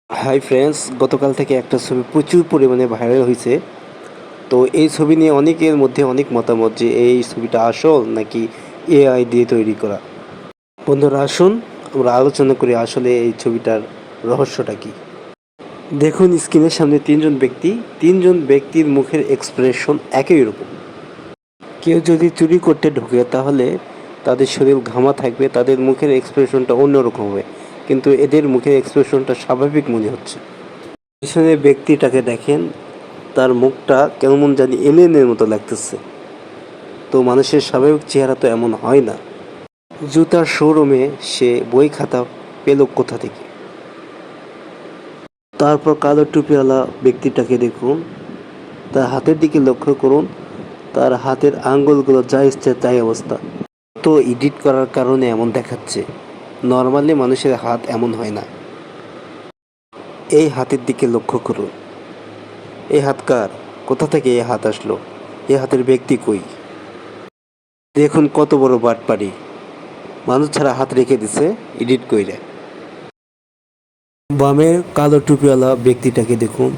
Hi friends, গতকাল থেকে একটা ছবি প্রচুর পরিমাণে ভাইরাল হয়েছে। তো এই ছবি নিয়ে অনেকের মধ্যে অনেক মতামত যে এই ছবিটা আসল নাকি এআই দিয়ে তৈরি করা। বন্ধুরা, আসুন আমরা আলোচনা করি আসলে এই ছবিটার রহস্যটা কি। দেখুন স্ক্রিনের সামনে তিনজন ব্যক্তির মুখের এক্সপ্রেশন একই রকম। কেউ যদি চুরি করতে ঢোকে তাহলে তাদের শরীর ঘামা থাকবে, তাদের মুখের এক্সপ্রেশনটা অন্যরকম হবে, কিন্তু এদের মুখের এক্সপ্রেশনটা স্বাভাবিক মনে হচ্ছে। পিছনে ব্যক্তিটাকে দেখেন, তার মুখটা কেমন জানি এলিয়েনের মতো লাগতেছে। তো মানুষের স্বাভাবিক চেহারা তো এমন হয় না। জুতার শোরুমে সে বই খাতা পেল কোথা থেকে? তারপর কালো টুপিওয়ালা ব্যক্তিটাকে দেখুন, তার হাতের দিকে লক্ষ্য করুন, তার হাতের আঙ্গুলগুলো যা ইচ্ছে তাই অবস্থা। তো এডিট করার কারণে এমন দেখাচ্ছে, নর্মালি মানুষের হাত এমন হয় না। এই হাতের দিকে লক্ষ্য করুন, এই হাত কার? কোথা থেকে এই হাত আসলো? এই হাতের ব্যক্তি কই? দেখুন কত বড় বাটপাড়ি, মানুষ ছাড়া হাত রেখে দিছে এডিট কইরে। বামে কালো টুপিওয়ালা ব্যক্তিটাকে দেখুন,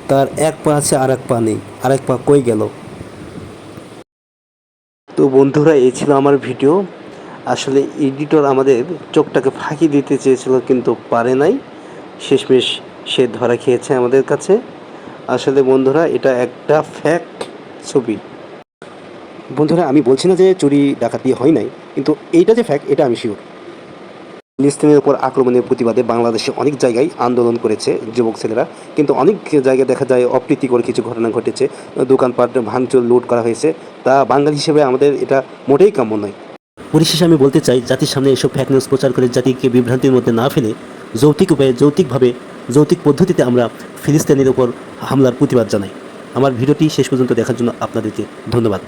তার এক পা আছে আর এক পা নেই, আরেক পা কই গেল? তো বন্ধুরা, এই ছিল আমার ভিডিও। আসলে এডিটর আমাদের চোখটাকে ফাঁকি দিতে চেয়েছিল কিন্তু পারে নাই, শেষমেশ সে ধরা খেয়েছে আমাদের কাছে। আসলে বন্ধুরা, এটা একটা ফ্যাক্ট ছবি। বন্ধুরা, আমি বলছি না যে চুরি ডাকাতি হয় নাই, কিন্তু এইটা যে ফ্যাক্ট এটা আমি শিওর। ফিলিস্তিনের উপর আক্রমণের প্রতিবাদে বাংলাদেশে অনেক জায়গায় আন্দোলন করেছে যুবক ছেলেরা, কিন্তু অনেক জায়গায় দেখা যায় অপ্রীতিকর কিছু ঘটনা ঘটেছে। দোকানপাট ভাঙচুর, লুট করা হয়েছে। তা বাঙালি হিসেবে আমাদের এটা মোটেই কাম্য নয়। পরিশেষে আমি বলতে চাই, জাতির সামনে এসব ফ্যাক নিউজ প্রচার করে জাতিকে বিভ্রান্তির মধ্যে না ফেলে যৌক্তিক পদ্ধতিতে আমরা ফিলিস্তিনের উপর হামলার প্রতিবাদ জানাই। আমার ভিডিওটি শেষ পর্যন্ত দেখার জন্য আপনাদেরকে ধন্যবাদ।